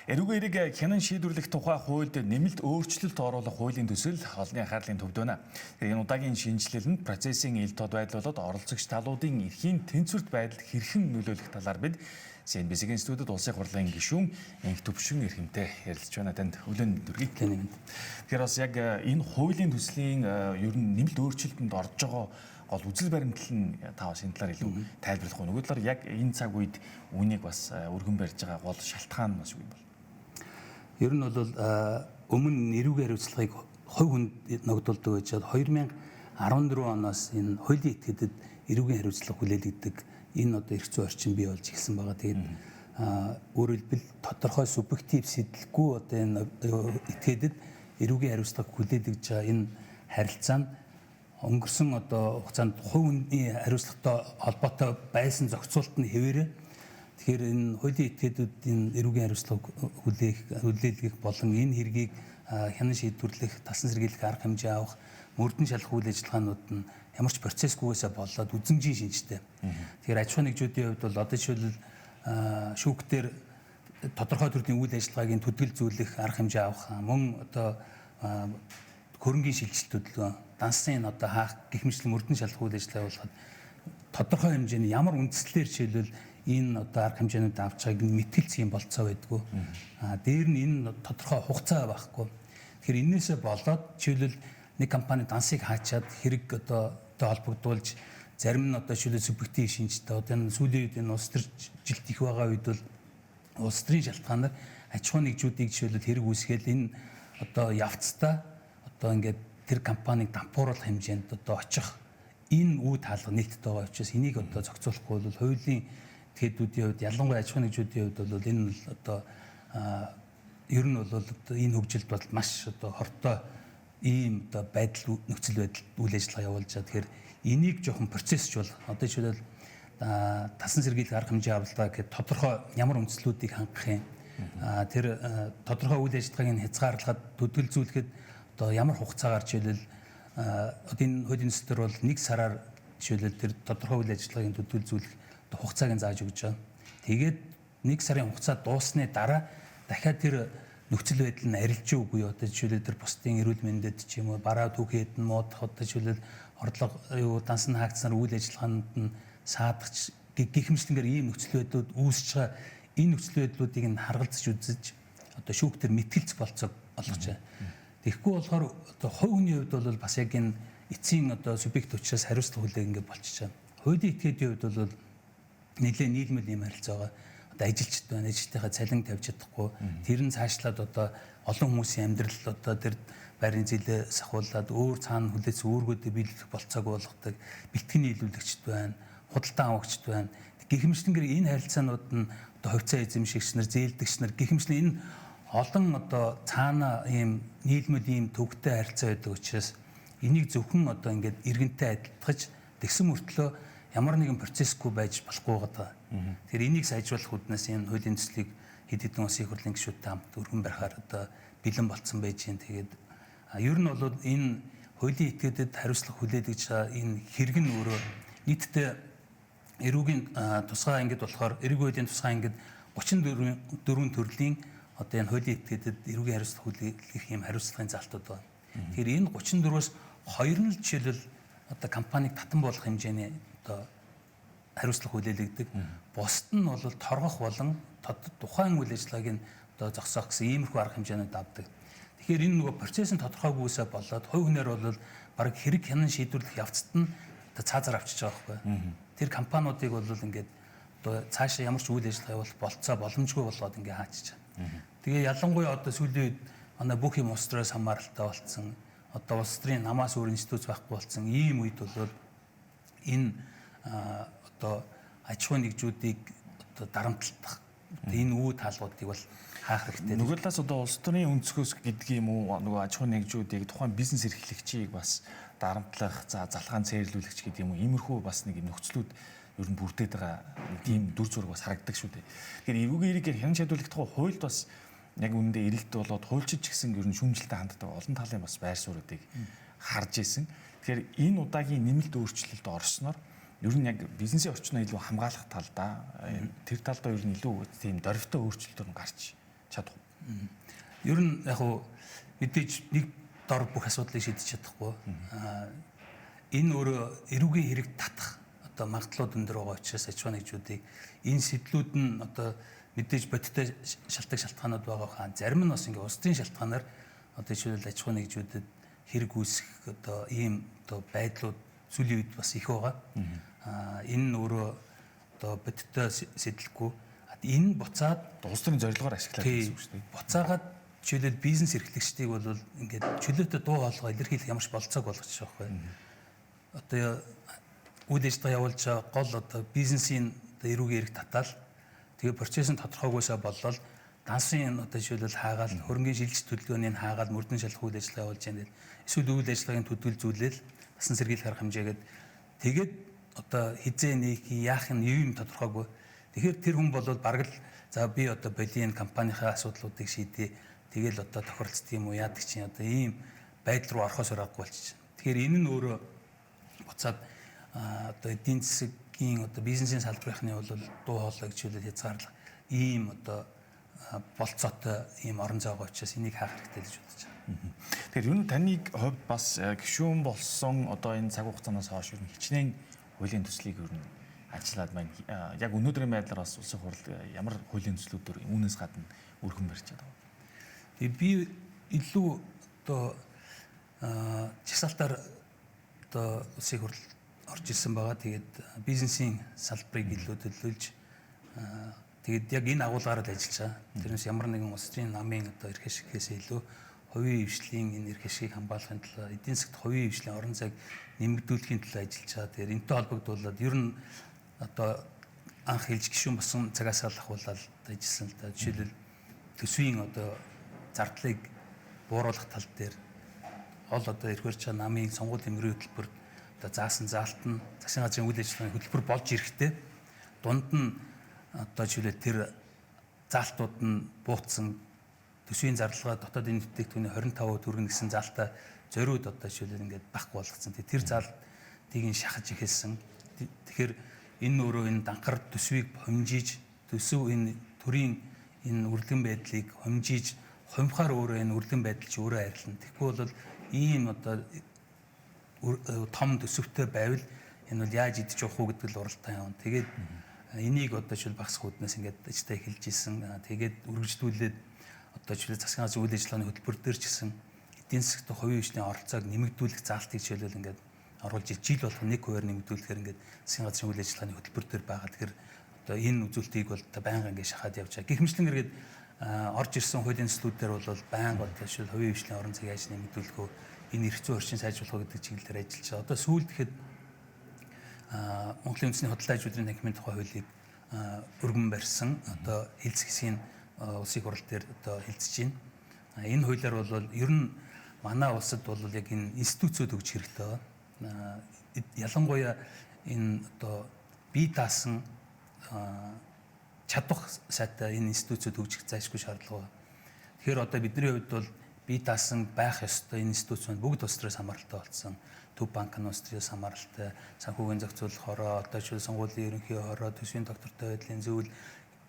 Эрүүгийн эрийг хянан шийдвэрлэх тухай хуульд нэмэлт өөрчлөлт оруулах хуулийн төсөл олонний анхаарлын төвд байна. Энэ удаагийн шинжилэлд процессын ил тод байдал болоод оролцогч талуудын эрхийн тэнцвэрт байдал хэрхэн нөлөөлөх талаар бид CNBC-ийн студид улсын хурлын гишүүн Инх Төвшин эрхэмтэй ярилцж байна. Танд өглөөний дүргийг тэнэмэнд. Тэгэхээр бас яг энэ хуулийн төслийн ер нь нэмэлт өөрчлөлтөнд орж байгаа гол үзэл баримтлал нь та бас энэ талаар илүү тайлбарлах уу? Нөгөө талаар яг энэ цаг үед үүнийг бас өргөн барьж байгаа гол шалтгаан бас юу юм бол? Ер нь бол өмнө эрүүгийн хариуцлагыг хувь хүнд ногдуулдаг байж 2014 оноос энэ хуулийн этгээдэд эрүүгийн хариуцлага хүлээлгдэг энэ одоо эрх зүйн орчин бий болж эхэлсэн байгаа. Тэгээд өөрөөр хэлбэл тодорхой субъектив сэтлэггүй одоо энэ этгээдэд эрүүгийн хариуцлага хүлээлгэж байгаа энэ харилцаа нь өнгөрсөн одоо хугацаанд хувь хүний хариуцлагатай холбоотой байсан зохицуулт нь хэвээрээ. Тэгэхээр энэ хуулийн этгээдүүдийн эрүүгийн хариуцлага хүлээлгэх болон энэ хэргийг хянан шийдвэрлэх, талсан сэргийлэх арга хэмжээ авах, мөрдөн шалах үйл ажиллагаанууд нь ямар ч процессгүйгээсээ болоод үзмжийн шинжтэй. Тэгэхээр аж ахуйн нэгжүүдийн хувьд бол одоо жишээлбэл шүүхтэр тодорхой төрлийн үйл ажиллагаагийн төдөлзүүлэх арга хэмжээ авах, мөн одоо хөрөнгийн шилжилтүүд, дансын одоо хаах гэх мэтлэн мөрдөн шалах үйл ажиллагаа болоход тодорхой хэмжээний ямар үндслээр жишээлбэл энэ одоо арга хэмжээнүүд авч байгааг мэтгэлцэх юм болцоо байдгүй. Дээр нь энэ тодорхой хугацаа байхгүй. Тэгэхээр энээсээ болоод жишээлбэл нэг компани дансыг хаачаад хэрэг одоо холбогдуулж зарим нь одоо жишээлбэл субъектив шинжтэй одоо энэ сүүлийн үед энэ улс төр жилт их байгаа үед бол улс төрийн шалтгаанаар аж ахуйн нэгжүүдийг жишээлбэл хэрэг үүсгээл энэ одоо явцдаа одоо ингээд тэр компанийг дампууруулах хэмжээнд одоо очих энэ үе таалга нийтд байгаа учраас энийг одоо зохицуулахгүй бол хуулийн этгээдүүдийн хувьд ялангуяа аж ахуйн нэгжүүдийн хувьд бол энэ одоо ер нь бол энэ хөгжилд бол маш одоо хортой ийм одоо байдал нөхцөл байдал үйл ажиллагаа явуулж байгаа. Тэгэхээр энийг жоохон процессжуул одоо жишээлбэл тасан сэргийлэх арга хэмжээ авалгаа гэхэд тодорхой ямар үндслүүдийг хангах юм. Тэр тодорхой үйл ажиллагааг хязгаарлахад төдөлзүүлэхэд одоо ямар хугацаагаар жишээлбэл одоо энэ хуулийн төслөөр бол 1 сараар жишээлбэл тэр тодорхой үйл ажиллагааг төдөлзүүлэх хугацааг зааж өгч байгаа. Тэгээд 1 сарын хугацаа дууссаны дараа дахиад тэр нөхцөл байдал нь арилж үгүй одоо жишээлбэл тэр бусдын эрүүл мэндэд ч юм уу бараа түүхэд нь муудах одоо жишээлбэл орлого юу данс нь хаагдсанаар үйл ажиллагаанд нь саадах гэх мэтлэнгээр ийм нөхцөл байдлууд үүсэж байгаа. Энэ нөхцөл байдлуудыг нь харгалзаж үзэж одоо шүүхтэр мэтгэлцэх болцоог олгож байгаа. Тэгэхгүй болохоор одоо хувь хүний хувьд бол бас яг энэ эцсийн одоо субъект учраас хариуцлага хүлээх ингэ болчихж байгаа. Хуулийн этгээдийн хувьд бол нэлээд нийлмэл юм харилцаа байгаа. Одоо ажилчид байна, ажилтныхаа цалин тавьж чадахгүй. Тэр нь цаашлаад одоо олон хүмүүсийн амьдрал одоо тэр байрны зээлээ сахуулаад өөр цаана хүлээсэн үүргүүдэд биелэх болцоог болгодог. Бэлтгэний нийлүүлэгчд байна, худалдан авагчд байна. Гэх мэтлэнгээр энэ харилцаанууд нь одоо хувьцаа эзэмшигч нар, зээлдэгч нар гэх мэтлэн энэ олон одоо цаана ийм нийлмэл ийм төвөгтэй харилцаа байдаг учраас энийг зөвхөн одоо ингээд иргэнтэй адилтгаж тэгсэн мөртлөө ямар нэгэн процессгүй байж болохгүй байгаа. Тэгэхээр энийг сайжруулах үднээс энэ хуулийн төслийг хэд хэдэн улсын хурлын гишүүдтэй хамт өргөн барихаар одоо бэлэн болцсон байж байна. Тэгээд ер нь бол энэ хуулийн этгээдэд хариуцлага хүлээлгэж байгаа энэ хэрэг нь өөрөө нийтдээ эрүүгийн тусгай ангид болохоор эрүүгийн хуулийн тусгай ангид 34 төрлийн одоо энэ хуулийн этгээдэд эрүүгийн хариуцлага хүлээлгэх юм хариуцлагын залтууд байна. Тэгэхээр энэ 34-өөс 2 нь л жишээлбэл одоо компанийг татан болох хэмжээний одоо хариуцлага хүлээлгдэг. Бусд нь бол торгох болон тухайн үйл ажиллагааг нь одоо зогсоох гэсэн иймэрхүү арга хэмжээнүүд авдаг. Тэгэхээр энэ нөгөө процессын тодорхойгүйсээ болоод хувь хүнээр бол баг хэрэг хянан шийдвэрлэх явцад нь одоо цаазаар авчиж байгаа байхгүй. Тэр компаниудыг бол ингээд одоо цаашаа ямар ч үйл ажиллагаа явуулах болцоо боломжгүй болоод ингээд хаачиж байгаа. Тэгээ ялангуяа одоо сүүлийн үед манай бүх юм улс төрөөс хамааралтай болсон. Одоо улс төрийн намаас өөр институт байхгүй болсон. Ийм үед бол энэ одоо аж ахуйн нэгжүүдийг одоо дарамтлах энэ үе таалгуудыг бол хаах хэрэгтэй. Нөгөө талаас одоо улс төрийн өнцгөөс гэдэг юм уу нөгөө аж ахуйн нэгжүүдийг тухайн бизнес эрхлэгчийг бас дарамтлах, залхаан цээрлүүлэгч гэдэг юм уу иймэрхүү бас нэг юм нөхцлүүд ер нь бүрдээд байгаа тийм дүр зураг бас харагддаг шүү дээ. Тэгэхээр эрүүгийн эрийг хянан шийдвэрлэх тухай хуульд бас яг үүндээ эрэлт болоод хуульчид ч гэсэн ер нь шүүмжлэлтэй ханддаг олон талын бас байр суурьуудыг харж исэн. Тэгэхээр энэ удаагийн нэмэлт өөрчлөлт орсноор ер нь яг бизнесийн орчноо илүү хамгаалах талдаа тэр талдаа ер нь илүү тийм дорвитой өөрчлөлтөөр гарч чадах уу? Ер нь яг хуу мэдээж нэг дор бүх асуудлыг шийдэж чадахгүй. Энэ өөрөө эрүүгийн хэрэг татах одоо магадлал өндөр байгаа учраас аж ахуйн нэгжүүдийг энэ сэтлүүд нь одоо мэдээж бодиттой шалтгаан шалтгаанууд байгаа хаа. Зарим нь бас ингээ улсын шалтгаанаар одоо жишээлбэл аж ахуйн нэгжүүдэд хэрэг үүсэх одоо ийм одоо байдлууд сүүлийн үед бас их байгаа. Энэ нь өөрөө одоо бодиттой сэтлэхгүй. Энэ буцаад улс төрийн зорилгоор ашиглаад гэсэн үг шүү дээ. Буцаагаад жишээлбэл бизнес эрхлэгчдийг бол ингээд чөлөөтэй дуу хоолой илэрхийлэх ямарч болцоог болгочих байхгүй. Одоо үйл ажиллагаа явуулж байгаа гол одоо бизнесийн одоо эрүүгийн эрх татаал тэгээ процессын тодорхойгүйсаа боллоо дансын одоо жишээлбэл хаагаал хөрөнгөний шилжилт төлөвлөгөөний хаагаал мөрдөн шалах үйл ажиллагаа явуулж байгаа юм. Эсвэл үйл ажиллагааны төдөл зүйлэл басан сэргийлэх арга хэмжээгээд тэгээд одоо хизээ нэг яах нь юм тодорхойгүй. Тэгэхээр тэр хүн бол бараг л за би одоо бодийн компанийнхаа асуудлуудыг шийдээ. Тэгэл одоо тохиролцдог юм уу яадаг чинь одоо ийм байдал руу орохоос аргагүй болчих. Тэгэхээр энэ нь өөрөө буцаад одоо эдийн засгийн одоо бизнесийн салбарынхны бол дуу хоолой гэж хэлээд хязгаарлах ийм одоо болцоотой ийм орон зай байгаа учраас энийг хаах хэрэгтэй гэж бодож байна. Тэгэхээр юу таныг хувьд бас гишүүн болсон одоо энэ цаг хугацаанаас хойш юу хичнээн хуулийн төслийг юу ажиллаад байна. Яг өнөөдрийн байдлаар бас улсын хурал ямар хуулийн төслүүдээр үүнээс гадна өргөн барьж байгаа. Тэгээ би илүү одоо чагсаалтаар одоо улсын хурал орж ирсэн байгаа. Тэгээд бизнесийн салбарыг илүү төлөвлөж тэгээд яг энэ агуулгаараа л ажиллаж байгаа. Тэрнээс ямар нэгэн улс төрийн намын одоо эрх ашигээс илүү хувийн хвшлийн энэ эрх ашигыг хамгаалахын тулд эдийн засгт хувийн хвшлийн орон зайг нэмэгдүүлэхийн төлөө ажиллаж байгаа. Тэгээд энэтэй холбогдуулаад ер нь одоо анх хэлж гишүүн болсон цагаас л ахуулаад ажилласан л да. Жишээлбэл төсвийн одоо зардлыг бууруулах тал дээр ол одоо эрх барьж байгаа намын сонгуулийн эмгэрийн хөтөлбөр одоо заасан заалт нь засгийн газрын үйл ажиллагааны хөтөлбөр болж ирэхдээ дунд нь одоо жишээлбэл тэр заалтууд нь буутсан төсвийн зарлага дотоодын бүтээгдэхүүний 25% төгрөг гэсэн заалтаа зориуд одоо жишээлбэл ингээд багхгүй болгоцсон. Тэр заалтыг нь шахаж ихэлсэн. Тэгэхээр энэ өөрөө энэ данхар төсвийг хомжиж төсөв энэ төрийн энэ үрлэгэн байдлыг хомжиж хомхоор өөрөө энэ үрлэгэн байдал чи өөрөө арилна. Тэгэхгүй бол ийм одоо том төсөвтэй байвал энэ бол яаж идэж явах уу гэдэг л уралдаан явна. Тэгээд энийг одоо жишээл багс хүүднээс ингээд ажтай эхэлж исэн. Тэгээд үргэлжлүүлээд одоо жишээл засгийн газрын үйл ажиллагааны хөтөлбөр дээр ч гэсэн эдийн засгийн хувийн хвшлийн оролцоог нэмэгдүүлэх заалтыг жишээлбэл ингээд оруулж жил болгон 1% нэмэгдүүлэхээр ингээд засгийн газрын үйл ажиллагааны хөтөлбөр дээр байгаа. Тэгэхээр одоо энэ үзүүлэлтийг бол одоо байнга ингээд шахаад явж байгаа. Гэхмэчлэн эргээд орж ирсэн хуулийн төслүүдээр бол байнга одоо жишээл хувийн хвшлийн орон зайг яаж нэмэгдүүлэх вэ? Энэ эрх зүйн орчин сайжруулах гэдэг чиглэлээр ажиллаж байгаа. Одоо сүүлд гэхэд Монголын үндэсний худалдаа аж үйлдвэрийн танхимын тухай хуулийг өргөн барьсан. Одоо хэлц хэсгийн улсын хурал дээр одоо хэлцэж байна. Энэ хуулиар бол ер нь манай улсад бол яг энэ институцүүд өгч хэрэгтэй байна. Ялангуяа энэ одоо бие даасан чадвах сайтай энэ институцүүд өгчих зайлшгүй шаардлага байна. Тэгэхээр одоо бидний хувьд бол бие даасан байх ёстой энэ институцууд бүгд улс төрөөс хамааралтай болсон. Төв банк нь улс төрөөс хамааралтай, санхүүгийн зохицуулах хороо, одоо жишээл сонгуулийн ерөнхий хороо, төсвийн доктортой байдлын зөвлөл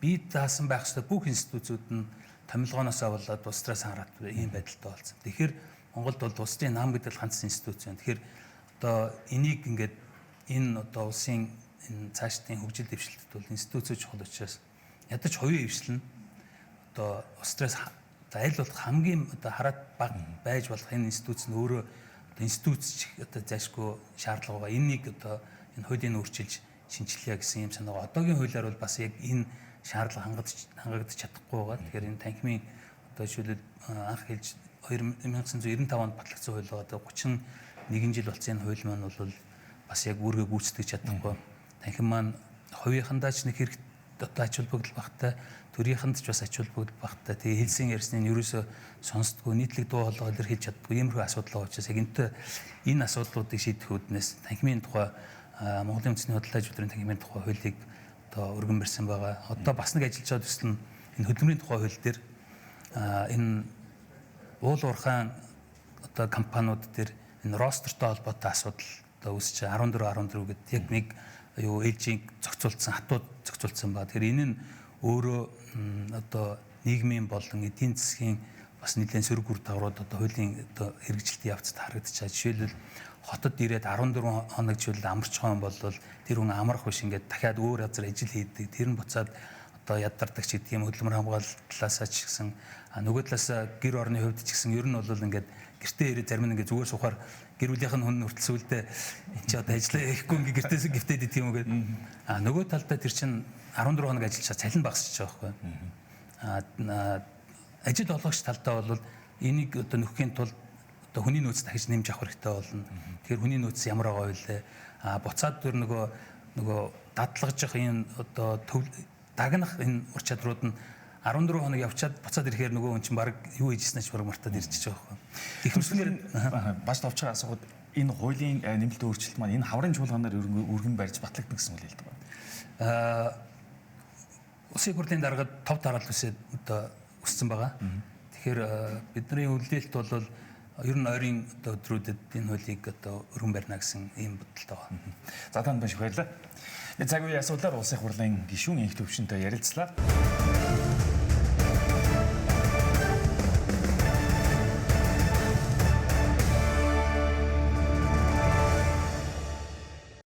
бие даасан байх ёстой бүх институцүүд нь томилгооноос болоод улс төрөөс хамааралтай ийм байдалтай болсон. Тэгэхээр Монголд бол улс төрийн нам гэдэг ганц институц байна. Тэгэхээр одоо энийг ингээд энэ одоо улсын энэ цаашдын хөгжил дэвшилтэд бол институцүүд чухал учраас ядаж хувийн хвшил нь одоо улс төрөөс аль болох хамгийн одоо хараат баг байж болох энэ институц нь өөрөө институц одоо зайлшгүй шаардлага байгаа. Энийг одоо энэ хуулийн өөрчилж шинжилье гэсэн юм санаа байгаа. Одоогийн хуулиар бол бас яг энэ шаардлага хангагдаж чадахгүй байгаа. Тэгэхээр энэ танхимын одоо жишээлбэл анх хэлж 1995 онд батлагдсан хууль байгаа. Одоо 31 жил болсон энэ хууль маань бол бас яг үүргээ гүйцэтгэж чадахгүй. Танхим маань хувийнхандаа ч нэг хэрэг одоо ач холбогдол багтай, төрийнхөнд ч бас ач холбогдол багтай. Тэгээ хэлсэн ярьсныг нь ерөөсөө сонсдгоо, нийтлэг дуу хоолой илэрхийлж чаддгүй иймэрхүү асуудал байгаа учраас яг энэ асуудлуудыг шийдэх үүднээс танхимын тухай Монголын үндэсний худалдаа аж үйлдвэрийн танхимын тухай хуулийг одоо өргөн барьсан байгаа. Одоо бас нэг ажиллаж байгаа төсөл нь энэ хөдөлмөрийн тухай хууль дээр энэ уул уурхайн одоо компаниуд дээр энэ ростертой холбоотой асуудал одоо үүсэж 14 гэдэг яг нэг ээлжийг зохицуулсан, хатууд зохицуулсан ба. Тэгэхээр энэ нь өөрөө одоо нийгмийн болон эдийн засгийн бас нэлээд сөрөг үр дагаврууд одоо хуулийн одоо хэрэгжилтийн явцад харагдчихаа. Жишээлбэл хотод ирээд 14 хоног жишээлбэл амарч байгаа бол тэр хүн амрах биш ингээд дахиад өөр газар ажил хийдэг. Тэр нь буцаад одоо ядардаг ч гэдэг юм хөдөлмөр хамгаалалт талаасаа ч гэсэн нөгөө талаасаа гэр орны хувьд ч гэсэн ер нь бол ингээд гэртээ ирээд зарим нь ингээд зүгээр сухаар гэр бүлийнх нь хүн хүртэл сүулдэ энэ чи одоо ажиллаа хийхгүй ингээд гэртээс гифтэд идэх юм уу гэдэг. Нөгөө талдаа тэр чинь 14 хоног ажиллаж цалин багасч байгаа байхгүй. Ажил олгогч талдаа бол энийг одоо нөхөхийн тулд одоо хүний нөөц дахиж нэмж авах хэрэгтэй болно. Тэгэхээр хүний нөөц ямар байгаа вэ? Буцаад тэр нөгөө дадлагж явах энэ одоо дагнах энэ ур чадрууд нь 14 хоног явчаад буцаад ирэхээр нөгөө хүн чинь баг юу хийжсэн ч баг мартаад ирчихэж байгаа байхгүй. Ихэмсгээр баш товч байгаа асуугаад энэ хуулийн нэмэлт өөрчлөлт маань энэ хаврын чуулганаар өргөн барьж батлагдана гэсэн үг хэлдэг байна. Улсын хурлын дараагаад 5 дараалал үсээд одоо өссөн байгаа. Тэгэхээр бидний үлдээлт бол ер нь ойрын одоо өдрүүдэд энэ хуулийг одоо өргөн барина гэсэн ийм бодолтой байгаа. За танд маш их баярлалаа. Цаг үеийн асуудлаар улсын хурлын гишүүн инх төвшөнтэй ярилцлаа.